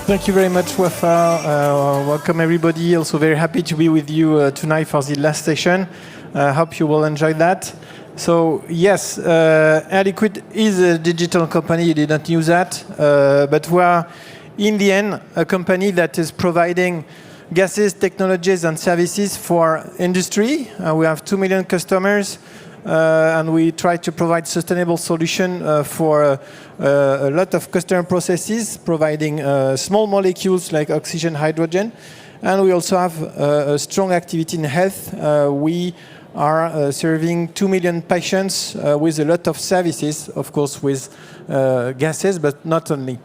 Thank you very much, Wafa. Welcome, everybody. Also very happy to be with you tonight for the last session. Hope you will enjoy that. So, yes, Air Liquide is a digital company. You did not use that. But we are, in the end, a company that is providing gases, technologies, and services for industry. We have 2 million customers. And we try to provide sustainable solution for a lot of customer processes, providing small molecules like oxygen, hydrogen. And we also have a strong activity in health. We are serving 2 million patients with a lot of services, of course, with gases, but not only.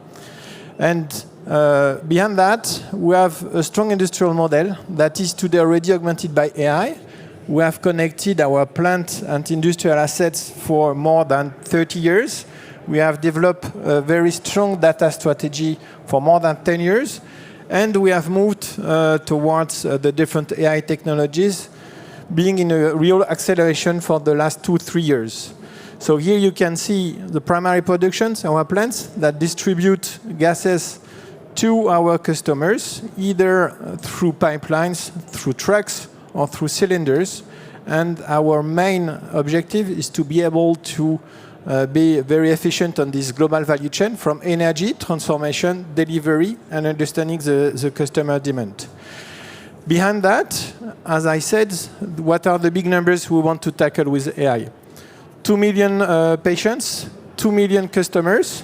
And beyond that, we have a strong industrial model that is today already augmented by AI. We have connected our plant and industrial assets for more than 30 years. We have developed a very strong data strategy for more than 10 years. And we have moved towards the different AI technologies, being in a real acceleration for the last 2-3 years. So here you can see the primary productions, our plants that distribute gases to our customers, either through pipelines, through trucks, or through cylinders. And our main objective is to be able to be very efficient on this global value chain from energy, transformation, delivery, and understanding the customer demand. Behind that, as I said, what are the big numbers we want to tackle with AI? 2 million patients, 2 million customers.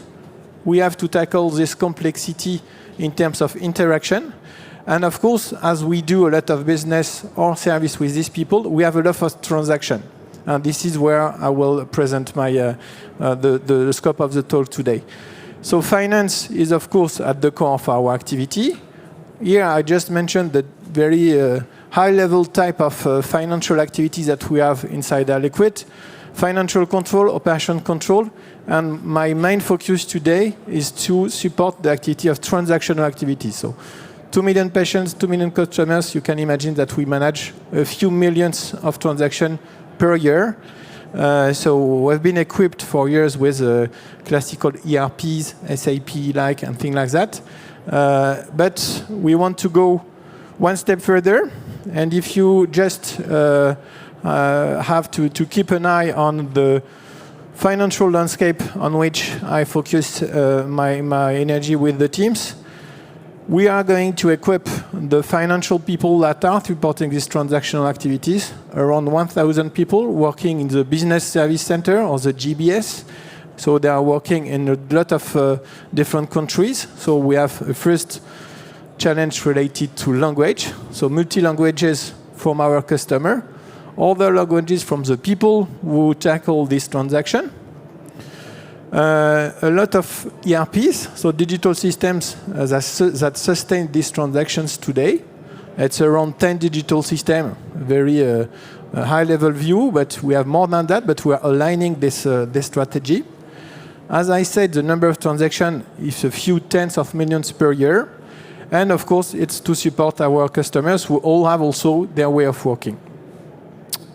We have to tackle this complexity in terms of interaction. And of course, as we do a lot of business or service with these people, we have a lot of transaction. And this is where I will present my the scope of the talk today. So finance is, of course, at the core of our activity. Here, I just mentioned the very high-level type of financial activities that we have inside Air Liquide. Financial control, operation control. And my main focus today is to support the activity of transactional activities. So 2 million patients, 2 million customers, you can imagine that we manage a few millions of transactions per year. So we've been equipped for years with classical ERPs, SAP-like, and things like that. But we want to go one step further. And if you just have to keep an eye on the financial landscape on which I focus my energy with the teams, we are going to equip the financial people that are supporting these transactional activities, around 1,000 people working in the Business Service Center, or the GBS. So they are working in a lot of different countries. So we have a first challenge related to language, so multi-languages from our customer, other languages from the people who tackle this transaction. A lot of ERPs, so digital systems that sustain these transactions today. It's around 10 digital systems, very high-level view, but we have more than that, but we are aligning this strategy. As I said, the number of transactions is a few tens of millions per year. And of course, it's to support our customers who all have also their way of working.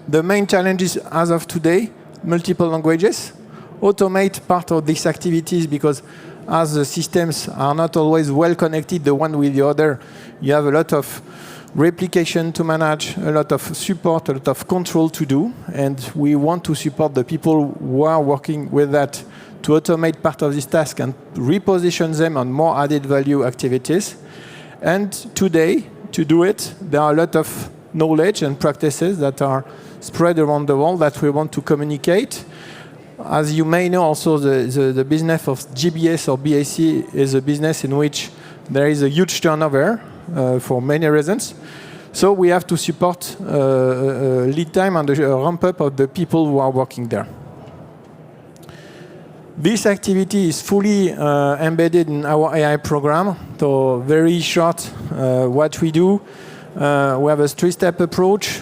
The main challenges as of today, multiple languages. Automate part of these activities because as the systems are not always well connected the one with the other, you have a lot of replication to manage, a lot of support, a lot of control to do. And we want to support the people who are working with that to automate part of this task and reposition them on more added value activities. And today, to do it, there are a lot of knowledge and practices that are spread around the world that we want to communicate. As you may know, also the business of GBS or BAC is a business in which there is a huge turnover for many reasons. So we have to support lead time and a ramp-up of the people who are working there. This activity is fully embedded in our AI program. So very short, what we do. We have a 3-step approach,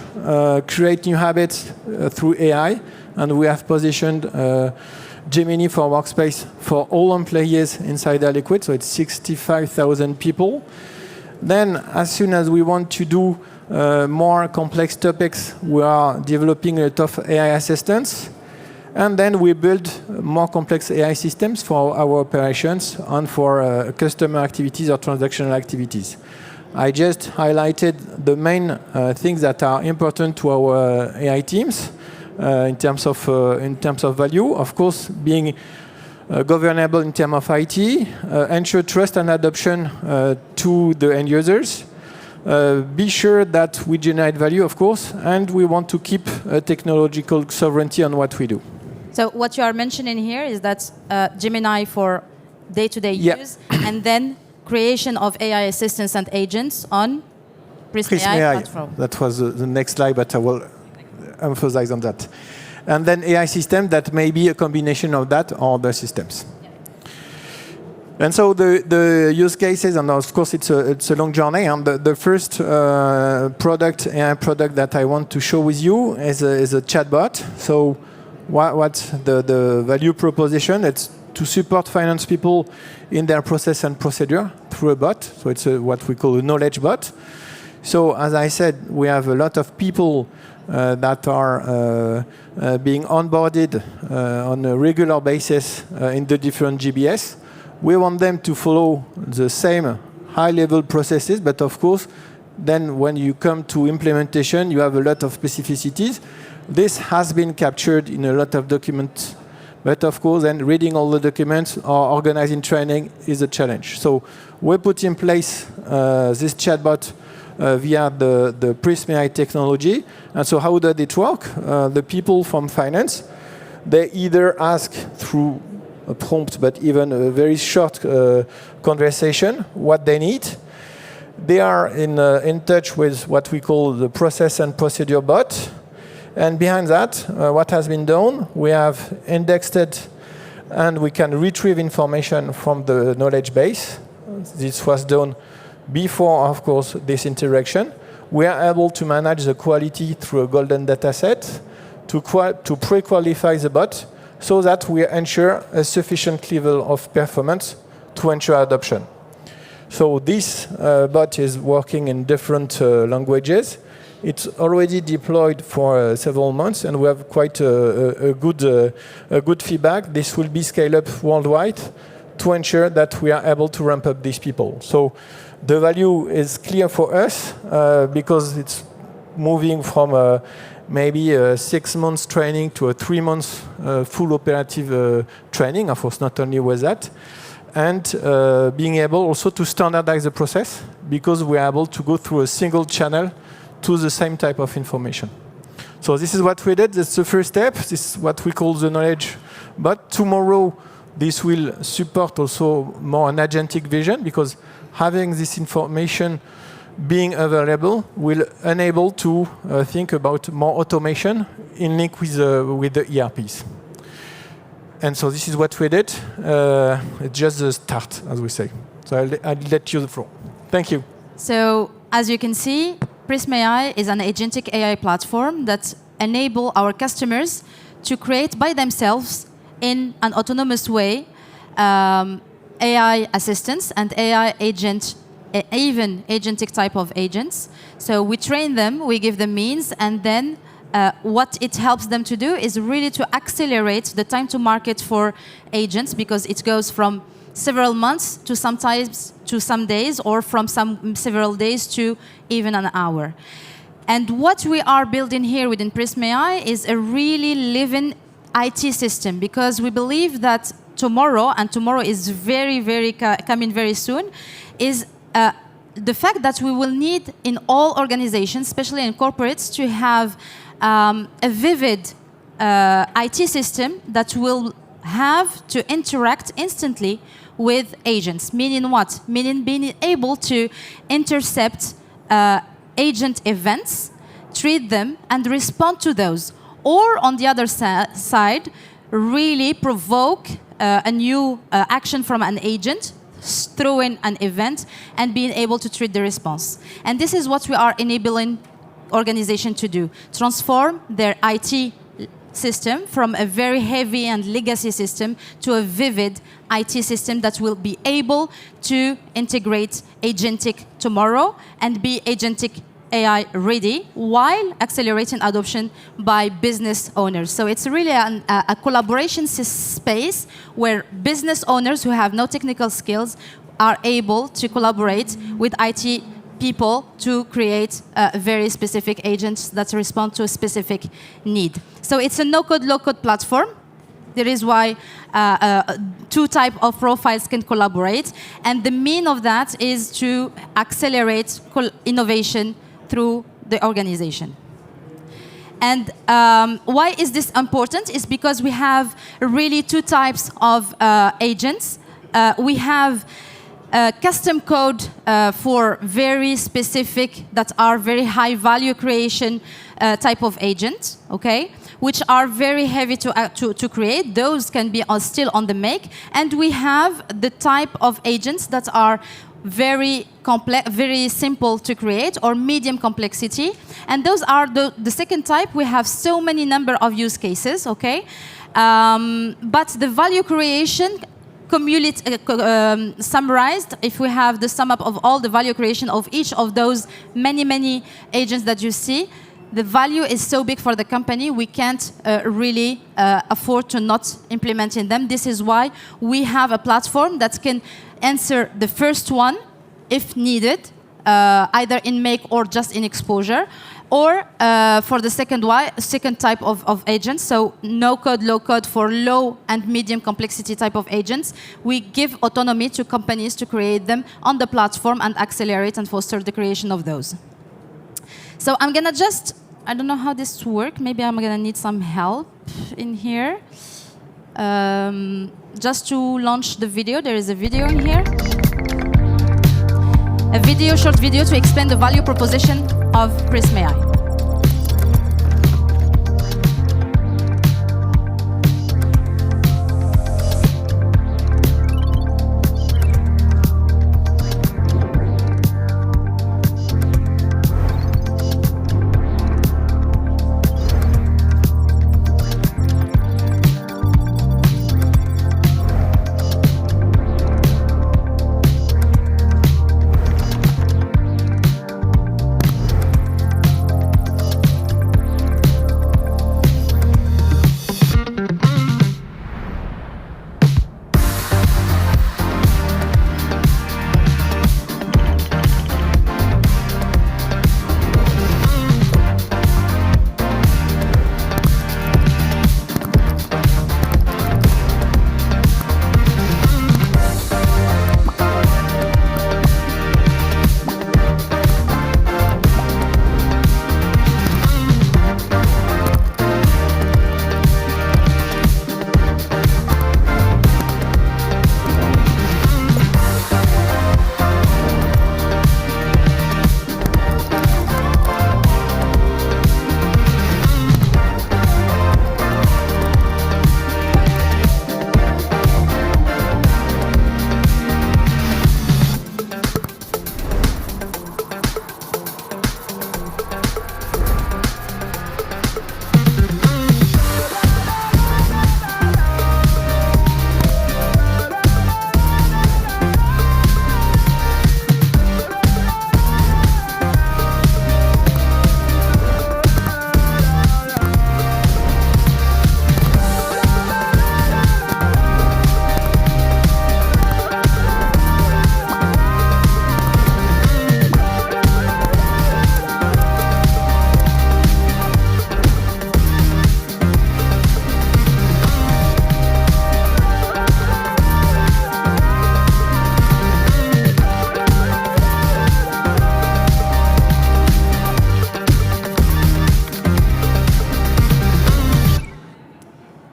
create new habits through AI. And we have positioned Gemini for Workspace for all employees inside Air Liquide, so it's 65,000 people. Then, as soon as we want to do more complex topics, we are developing a lot of AI assistants. And then we build more complex AI systems for our operations and for customer activities or transactional activities. I just highlighted the main things that are important to our AI teams in terms of value. Of course, being governable in terms of IT, ensure trust and adoption to the end users. Be sure that we generate value, of course, and we want to keep technological sovereignty on what we do. So what you are mentioning here is that Gemini for day-to-day use, and then creation of AI assistants and agents on Prism AI platform. That was the next slide, but I will emphasize on that. And then AI system that may be a combination of that or other systems. And so the use cases, and of course it's a long journey. And the first AI product that I want to show with you is a chatbot. So what's the value proposition? It's to support finance people in their process and procedure through a bot. So it's what we call a knowledge bot. So as I said, we have a lot of people that are being onboarded on a regular basis in the different GBS. We want them to follow the same high-level processes, but of course, then when you come to implementation, you have a lot of specificities. This has been captured in a lot of documents, but of course, then reading all the documents or organizing training is a challenge. So we put in place this chatbot via the Prism AI technology. And so how does it work? The people from finance, they either ask through a prompt, but even a very short conversation, what they need. They are in touch with what we call the process and procedure bot. And behind that, what has been done, we have indexed it, and we can retrieve information from the knowledge base. This was done before, of course, this interaction. We are able to manage the quality through a golden data set to pre-qualify the bot so that we ensure a sufficient level of performance to ensure adoption. So this bot is working in different languages. It's already deployed for several months, and we have quite a good feedback. This will be scaled up worldwide to ensure that we are able to ramp up these people. So the value is clear for us because it's moving from maybe 6 months training to a 3 months full operative training, of course, not only with that. And being able also to standardize the process because we are able to go through a single channel to the same type of information. So this is what we did. That's the first step. This is what we call the knowledge. But tomorrow, this will support also more an agentic vision because having this information being available will enable to think about more automation in link with the ERPs. And so this is what we did. It's just the start, as we say. So I'll let you the floor. Thank you. So as you can see, Prism AI is an agentic AI platform that enable our customers to create by themselves in an autonomous way AI assistants and AI agent, even agentic type of agents. So we train them, we give them means, and then what it helps them to do is really to accelerate the time to market for agents because it goes from several months to sometimes to some days or from several days to even an hour. And what we are building here within Prism AI is a really living IT system because we believe that tomorrow, and tomorrow is very coming very soon, is the fact that we will need in all organizations, especially in corporates, to have a vivid IT system that will have to interact instantly with agents. Meaning what? Meaning being able to intercept agent events, treat them, and respond to those. Or on the other side, really provoke a new action from an agent, throw in an event, and being able to treat the response. And this is what we are enabling organizations to do. Transform their IT system from a very heavy and legacy system to a vivid IT system that will be able to integrate agentic tomorrow and be agentic AI ready while accelerating adoption by business owners. So it's really a collaboration space where business owners who have no technical skills are able to collaborate with IT people to create very specific agents that respond to a specific need. So it's a no-code, low-code platform. That is why two types of profiles can collaborate. And the mean of that is to accelerate innovation through the organization. And why is this important? Is because we have really two types of agents. We have custom code for very specific, that are very high value creation type of agents, okay? Which are very heavy to create. Those can be still on the make. And we have the type of agents that are very complex, very simple to create, or medium complexity. And those are the second type. We have so many number of use cases, okay? But the value creation summarized, if we have the sum up of all the value creation of each of those many agents that you see, the value is so big for the company, we can't really afford to not implement in them. This is why we have a platform that can answer the first one, if needed, either in make or just in exposure, or for the second type of agents, so no code, low code for low and medium complexity type of agents. We give autonomy to companies to create them on the platform and accelerate and foster the creation of those. So I'm gonna I don't know how this works. Maybe I'm gonna need some help in here. Just to launch the video, there is a video in here. A short video to explain the value proposition of Prism AI.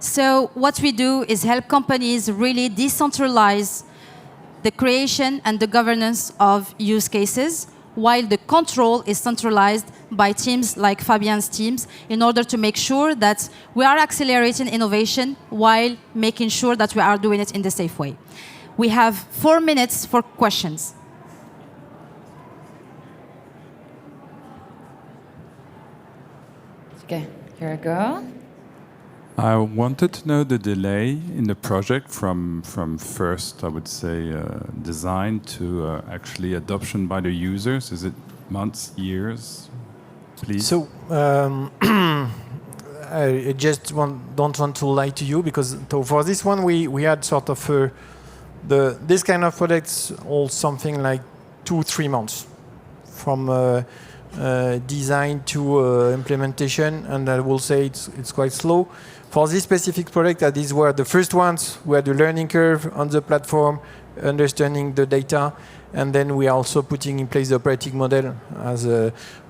So what we do is help companies really decentralize the creation and the governance of use cases, while the control is centralized by teams like Fabien's teams, in order to make sure that we are accelerating innovation while making sure that we are doing it in the safe way. We have 4 minutes for questions. Okay, here I go. I wanted to know the delay in the project from first, I would say, design to actually adoption by the users. Is it months, years, please? So I just don't want to lie to you, because for this one we had sort of this kind of projects all something like 2-3 months from design to implementation, and I will say it's quite slow. For this specific project, these were the first ones, where the learning curve on the platform, understanding the data, and then we are also putting in place the operating model, as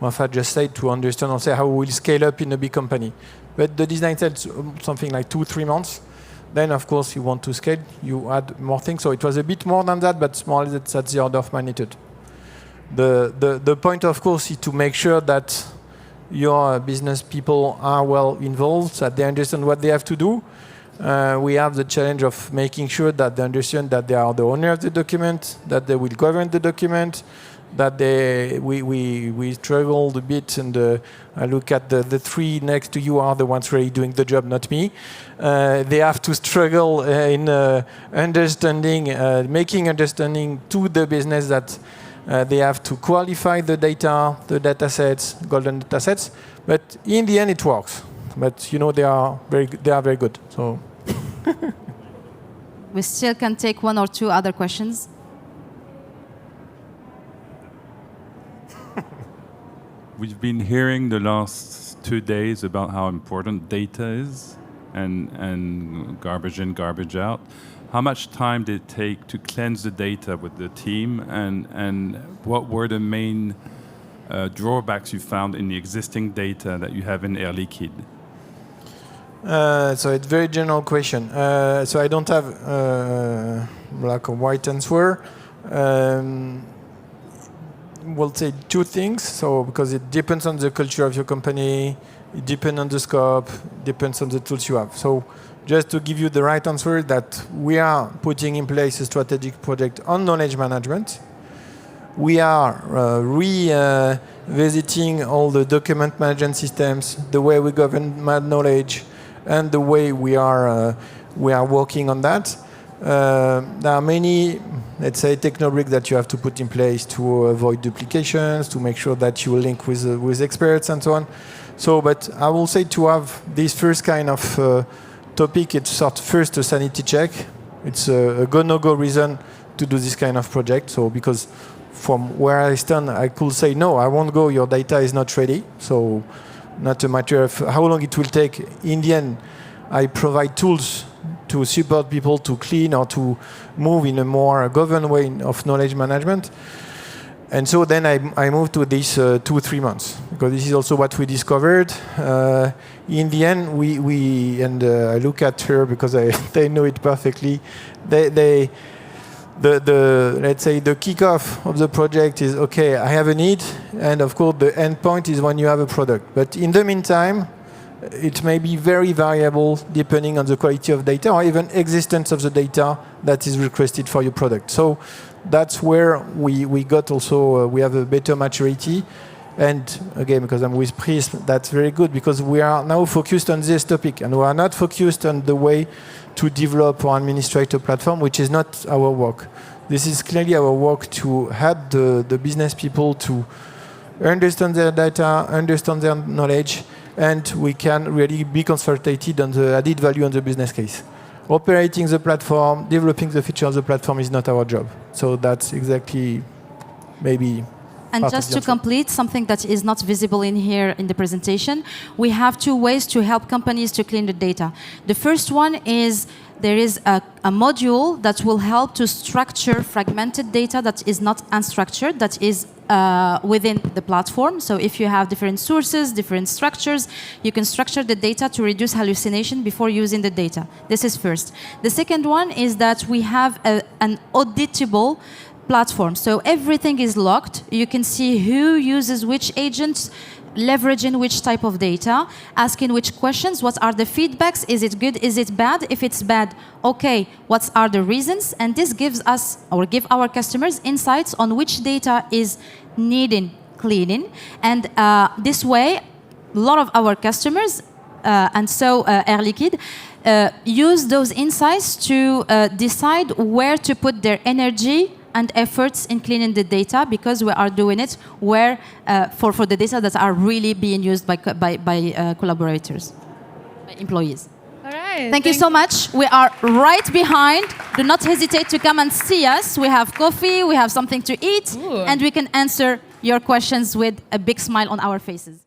Moffat just said, to understand also how we will scale up in a big company. But the design takes something like 2-3 months. Then, of course, you want to scale, you add more things. So it was a bit more than that, but more or less that's the order of magnitude. The point, of course, is to make sure that your business people are well involved, that they understand what they have to do. We have the challenge of making sure that they understand that they are the owner of the document, that they will govern the document, that we struggled a bit, and I look at the three next to you are the ones really doing the job, not me. They have to struggle in understanding, making understanding to the business that they have to qualify the data sets, golden data sets. But in the end, it works. But you know, they are very good. So we still can take one or two other questions. We've been hearing the last 2 days about how important data is, and garbage in, garbage out. How much time did it take to cleanse the data with the team, and what were the main drawbacks you found in the existing data that you have in Air Liquide? So it's a very general question. So I don't have black or white answer. We'll say two things. So because it depends on the culture of your company, it depends on the scope, depends on the tools you have. So just to give you the right answer, that we are putting in place a strategic project on knowledge management. We are revisiting all the document management systems, the way we govern knowledge, and the way we are working on that. There are many, let's say, techno bricks that you have to put in place to avoid duplications, to make sure that you link with experts and so on. So, but I will say, to have this first kind of topic, it's sort of first a sanity check. It's a go-no-go reason to do this kind of project. So, because from where I stand, I could say, no, I won't go, your data is not ready. So, not a matter of how long it will take. In the end, I provide tools to support people to clean or to move in a more governed way of knowledge management. And so then I moved to this 2-3 months, because this is also what we discovered. In the end, we I look at her because they know it perfectly. Let's say the kickoff of the project is, okay, I have a need, and of course the end point is when you have a product. But in the meantime, it may be very variable depending on the quality of data or even existence of the data that is requested for your product. So that's where we got also, we have a better maturity. And again, because I'm with Prism, that's very good, because we are now focused on this topic, and we are not focused on the way to develop or administrate a platform, which is not our work. This is clearly our work to help the business people to understand their data, understand their knowledge, and we can really be consulted on the added value on the business case. Operating the platform, developing the feature of the platform is not our job. So that's exactly maybe. And just to complete something that is not visible in here in the presentation, we have two ways to help companies to clean the data. The first one is there is a module that will help to structure fragmented data that is not unstructured, that is within the platform. So if you have different sources, different structures, you can structure the data to reduce hallucination before using the data. This is first. The second one is that we have an auditable platform. So everything is locked. You can see who uses which agents, leveraging which type of data, asking which questions, what are the feedbacks, is it good, is it bad? If it's bad, okay, what are the reasons? And this gives us, or give our customers, insights on which data is needing cleaning. And this way, a lot of our customers, and so Air Liquide, use those insights to decide where to put their energy and efforts in cleaning the data, because we are doing it where for the data that are really being used by collaborators, by employees. All right. Thank you so much. We are right behind. Do not hesitate to come and see us. We have coffee, we have something to eat, Ooh. and we can answer your questions with a big smile on our faces.